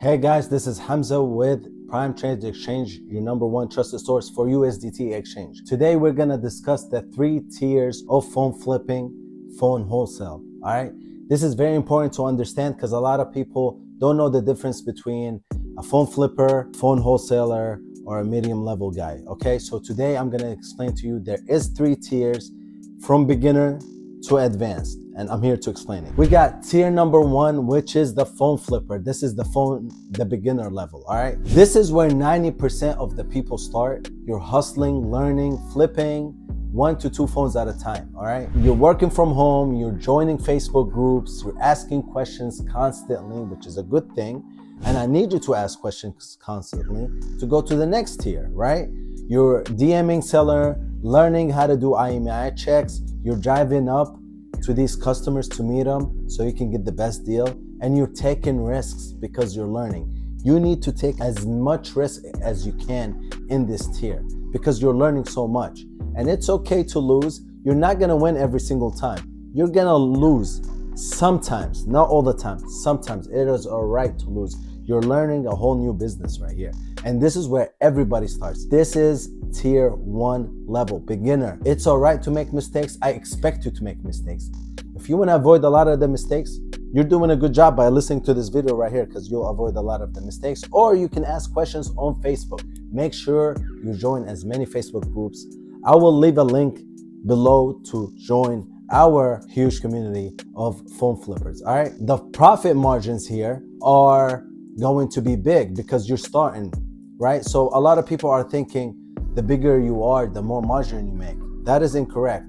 Hey guys, this is Hamza with Prime Trade Exchange, your number one trusted source for USDT exchange. Today we're gonna discuss the 3 tiers of phone flipping, phone wholesale. All right, this is very important to understand because a lot of people don't know the difference between a phone flipper, phone wholesaler, or a medium level guy. Okay, so today I'm gonna explain to you there is 3 tiers from beginner to advanced, and I'm here to explain it. We got tier number 1, which is the phone flipper. This is the beginner level. All right, this is where 90% of the people start. You're hustling, learning, flipping 1 to 2 phones at a time. All right, you're working from home, you're joining Facebook groups, you're asking questions constantly, which is a good thing, and I need you to ask questions constantly to go to the next tier. Right, you're DMing seller, learning how to do IMEI checks, you're driving up to these customers to meet them so you can get the best deal, and you're taking risks because you're learning. You need to take as much risk as you can in this tier because you're learning so much. And it's okay to lose. You're not gonna win every single time. You're gonna lose sometimes, not all the time. Sometimes it is all right to lose. You're learning a whole new business right here. And this is where everybody starts. This is tier 1 level, beginner. It's all right to make mistakes. I expect you to make mistakes. If you want to avoid a lot of the mistakes, you're doing a good job by listening to this video right here because you'll avoid a lot of the mistakes. Or you can ask questions on Facebook. Make sure you join as many Facebook groups. I will leave a link below to join our huge community of phone flippers. All right, the profit margins here are going to be big because you're starting, right? So a lot of people are thinking the bigger you are, the more margin you make. That is incorrect.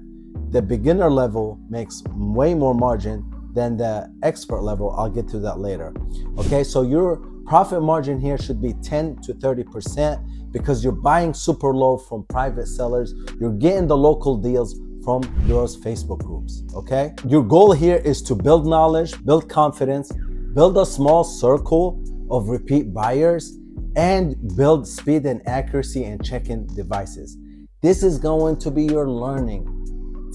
The beginner level makes way more margin than the expert level. I'll get to that later. Okay, so your profit margin here should be 10 to 30% because you're buying super low from private sellers. You're getting the local deals from those Facebook groups. Okay, your goal here is to build knowledge, build confidence, build a small circle of repeat buyers, and build speed and accuracy in check-in devices. This is going to be your learning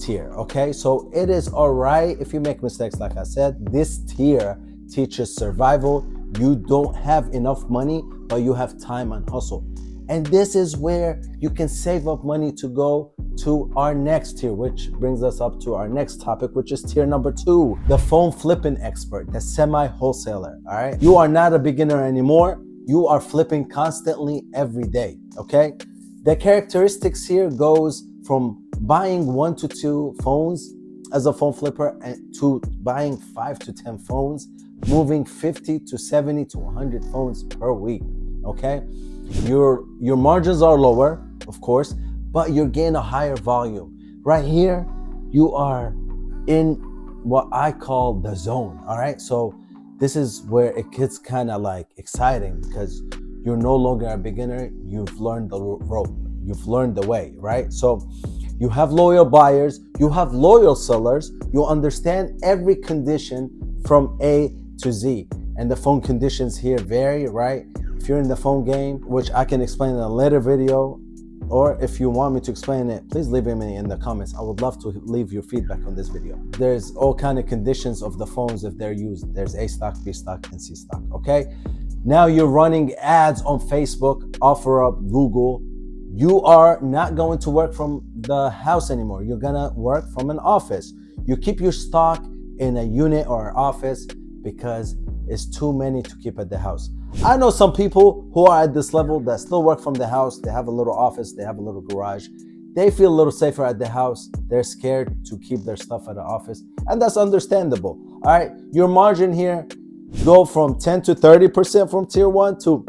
tier. Okay, so it is all right if you make mistakes. Like I said, this tier teaches survival. You don't have enough money, but you have time and hustle. And this is where you can save up money to go to our next tier, which brings us up to our next topic, which is tier number 2, the phone flipping expert, the semi-wholesaler. All right, you are not a beginner anymore. You are flipping constantly every day. Okay, the characteristics here goes from buying 1 to 2 phones as a phone flipper and to buying 5 to 10 phones, moving 50 to 70 to 100 phones per week. Okay, your margins are lower, of course, but you're getting a higher volume. Right here, you are in what I call the zone. All right, so this is where it gets kind of like exciting because you're no longer a beginner. You've learned the rope. You've learned the way, right? So you have loyal buyers. You have loyal sellers. You understand every condition from A to Z. And the phone conditions here vary, right? If you're in the phone game, which I can explain in a later video, or if you want me to explain it, please leave it in the comments. I would love to leave your feedback on this video. There's all kind of conditions of the phones if they're used. There's A stock, B stock, and C stock. Okay, now you're running ads on Facebook, OfferUp, Google. You are not going to work from the house anymore. You're gonna work from an office. You keep your stock in a unit or an office because it's too many to keep at the house. I know some people who are at this level that still work from the house. They have a little office, they have a little garage. They feel a little safer at the house. They're scared to keep their stuff at the office, and that's understandable. All right, your margin here go from 10 to 30% from tier 1 to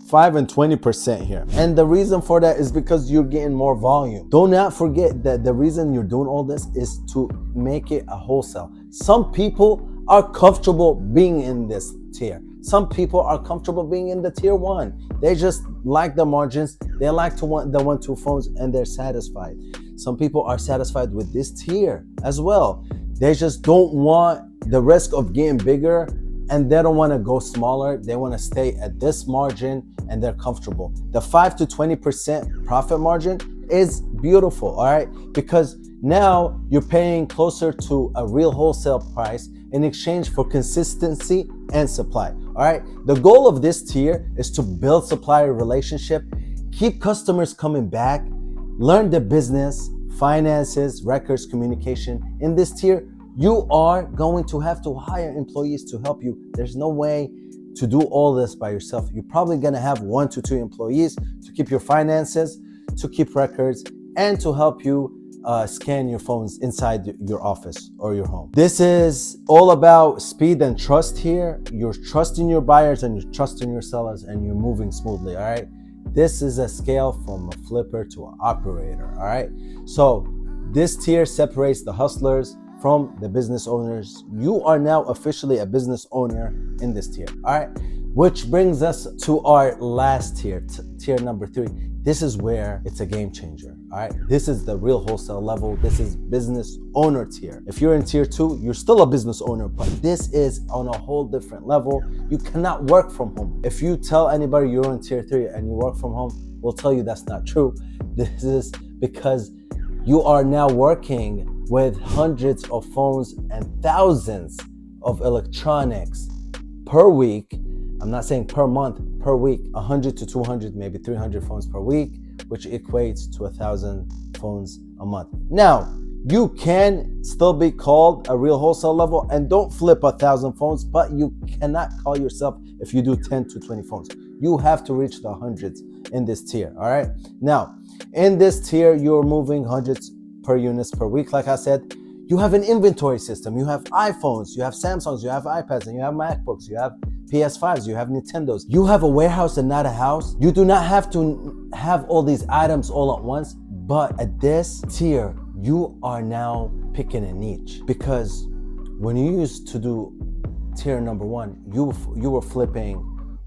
5 and 20% here. And the reason for that is because you're getting more volume. Do not forget that the reason you're doing all this is to make it a wholesale. Some people are comfortable being in this tier. Some people are comfortable being in the tier 1. They just like the margins. They like to want the 1 2 phones and they're satisfied. Some people are satisfied with this tier as well. They just don't want the risk of getting bigger and they don't want to go smaller. They want to stay at this margin and they're comfortable. The 5 to 20% profit margin is beautiful, all right? Because now you're paying closer to a real wholesale price in exchange for consistency, and supply. All right. The goal of this tier is to build supplier relationship, keep customers coming back, learn the business, finances, records, communication. In this tier, you are going to have to hire employees to help you. There's no way to do all this by yourself. You're probably gonna have 1 to 2 employees to keep your finances, to keep records, and to help you scan your phones inside your office or your home. This is all about speed and trust here. You're trusting your buyers and you're trusting your sellers and you're moving smoothly, all right? This is a scale from a flipper to an operator, all right? So this tier separates the hustlers from the business owners. You are now officially a business owner in this tier, all right? Which brings us to our last tier, tier number 3. This is where it's a game changer, all right? This is the real wholesale level. This is business owner tier. If you're in tier 2, you're still a business owner, but this is on a whole different level. You cannot work from home. If you tell anybody you're in tier 3 and you work from home, we'll tell you that's not true. This is because you are now working with hundreds of phones and thousands of electronics per week. I'm not saying per month, per week, 100 to 200, maybe 300 phones per week, which equates to 1,000 phones a month. Now, you can still be called a real wholesale level and don't flip 1,000 phones, but you cannot call yourself if you do 10 to 20 phones. You have to reach the hundreds in this tier, all right? Now, in this tier, you're moving hundreds per units per week. Like I said, you have an inventory system. You have iPhones, you have Samsungs, you have iPads, and you have MacBooks, you have PS5s, you have Nintendos. You have a warehouse and not a house. You do not have to have all these items all at once, but at this tier, you are now picking a niche, because when you used to do tier number 1, you were flipping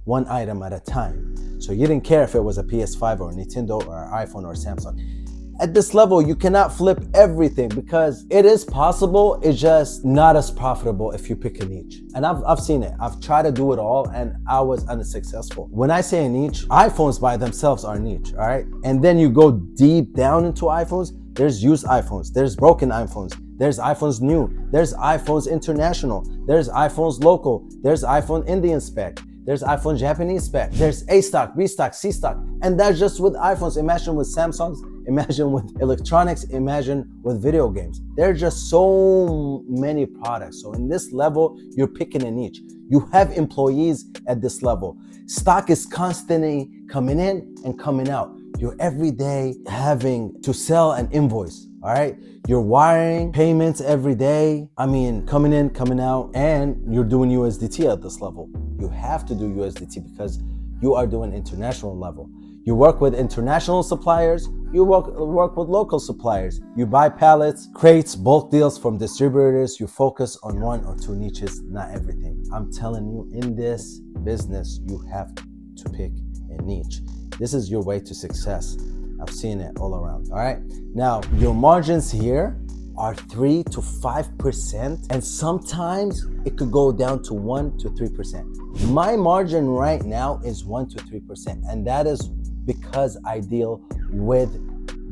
one item at a time. So you didn't care if it was a PS5 or a Nintendo or an iPhone or a Samsung. At this level, you cannot flip everything, because it is possible. It's just not as profitable if you pick a niche. And I've seen it. I've tried to do it all and I was unsuccessful. When I say a niche, iPhones by themselves are niche, all right? And then you go deep down into iPhones. There's used iPhones, there's broken iPhones, there's iPhones new, there's iPhones international, there's iPhones local, there's iPhone Indian spec, there's iPhone Japanese spec, there's A stock, B stock, C stock. And that's just with iPhones. Imagine with Samsungs, imagine with electronics, imagine with video games. There are just so many products. So in this level, you're picking a niche. You have employees at this level. Stock is constantly coming in and coming out. You're every day having to sell an invoice, all right? You're wiring payments every day. I mean, coming in, coming out, and you're doing USDT at this level. You have to do USDT because you are doing international level. You work with international suppliers, you work with local suppliers. You buy pallets, crates, bulk deals from distributors. You focus on 1 or 2 niches, not everything. I'm telling you, in this business, you have to pick a niche. This is your way to success. I've seen it all around, all right? Now, your margins here are 3 to 5%, and sometimes it could go down to 1 to 3%. My margin right now is 1 to 3%, and that is because I deal with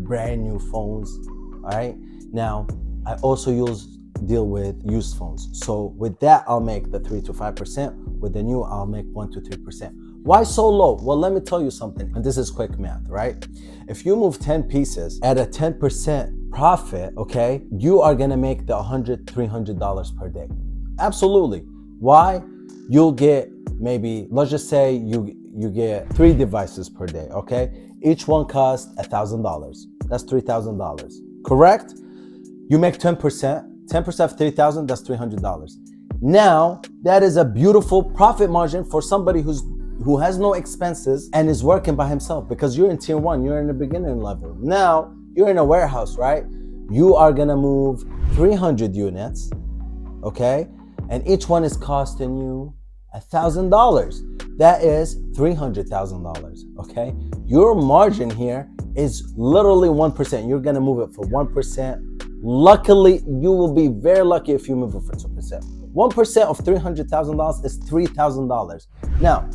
brand new phones, all right? Now, I also deal with used phones. So with that, I'll make the 3 to 5%. With the new, I'll make 1 to 3%. Why so low? Well, let me tell you something, and this is quick math, right? If you move 10 pieces at a 10% profit, okay, you are gonna make the $100, $300 per day. Absolutely. Why? You'll get maybe, let's just say you get 3 devices per day, okay? Each one costs $1,000. That's $3,000, correct? You make 10%, 10% of 3,000, that's $300. Now, that is a beautiful profit margin for somebody who has no expenses and is working by himself, because you're in tier 1, you're in the beginning level. Now, you're in a warehouse, right? You are gonna move 300 units, okay? And each one is costing you $1,000. That is $300,000, okay? Your margin here is literally 1%. You're gonna move it for 1%. Luckily, you will be very lucky if you move it for 2%. 1% of $300,000 is $3,000. Now,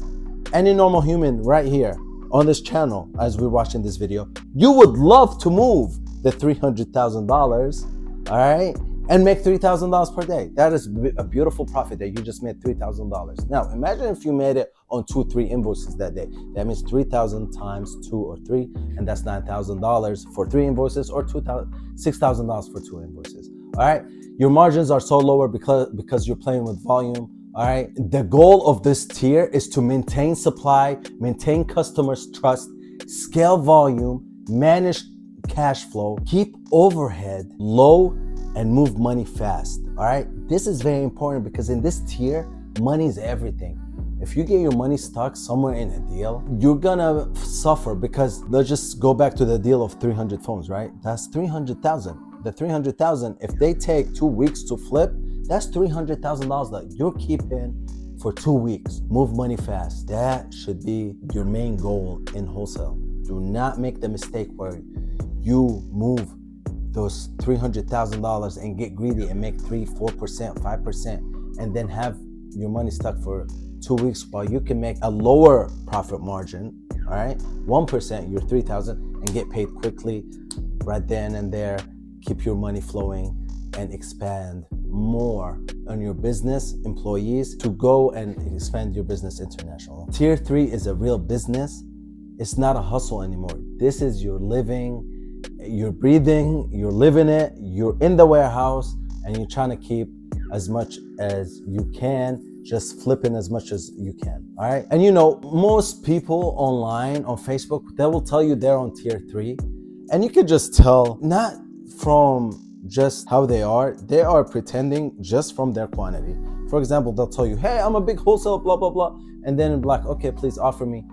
any normal human right here on this channel, as we're watching this video, you would love to move the $300,000, all right? and make $3,000 per day. That is a beautiful profit that you just made $3,000. Now, imagine if you made it on 2-3 invoices that day. That means 3,000 times 2 or 3, and that's $9,000 for 3 invoices, or $6,000 for 2 invoices. All right, your margins are so lower because you're playing with volume. All right, the goal of this tier is to maintain supply, maintain customers' trust, scale volume, manage cash flow, keep overhead low, and move money fast. All right, this is very important because in this tier, money is everything. If you get your money stuck somewhere in a deal, you're gonna suffer, because let's just go back to the deal of 300 phones, right? That's 300,000. The 300,000, if they take 2 weeks to flip, that's $300,000 that you're keeping for 2 weeks. Move money fast. That should be your main goal in wholesale. Do not make the mistake where you move those $300,000 and get greedy and make 3%, 4%, 5%, and then have your money stuck for 2 weeks, while you can make a lower profit margin, all right? 1%, your 3,000, and get paid quickly right then and there. Keep your money flowing and expand more on your business, employees, to go and expand your business international. Tier 3 is a real business. It's not a hustle anymore. This is your living, you're breathing, you're living it, you're in the warehouse, and you're trying to keep as much as you can, just flipping as much as you can, all right? And you know, most people online, on Facebook, they will tell you they're on tier 3, and you could just tell, not from just how they are pretending just from their quantity. For example, they'll tell you, hey, I'm a big wholesale, blah, blah, blah. And then like, okay, please offer me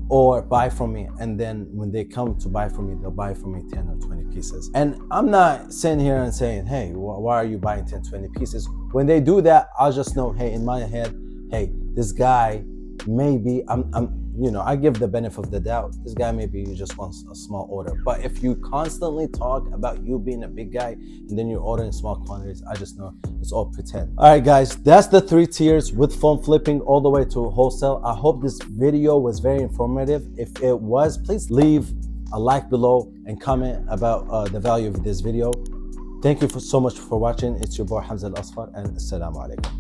or buy from me. And then when they come to buy from me, they'll buy from me 10 or 20 pieces. And I'm not sitting here and saying, hey, why are you buying 10, 20 pieces? When they do that, I'll just know, hey, in my head, hey, this guy, maybe I give the benefit of the doubt. This guy maybe just wants a small order. But if you constantly talk about you being a big guy and then you're ordering small quantities, I just know it's all pretend. All right, guys, that's the 3 tiers with phone flipping all the way to wholesale. I hope this video was very informative. If it was, please leave a like below and comment about the value of this video. Thank you so much for watching. It's your boy Hamza Al Asfar, and assalamu alaikum.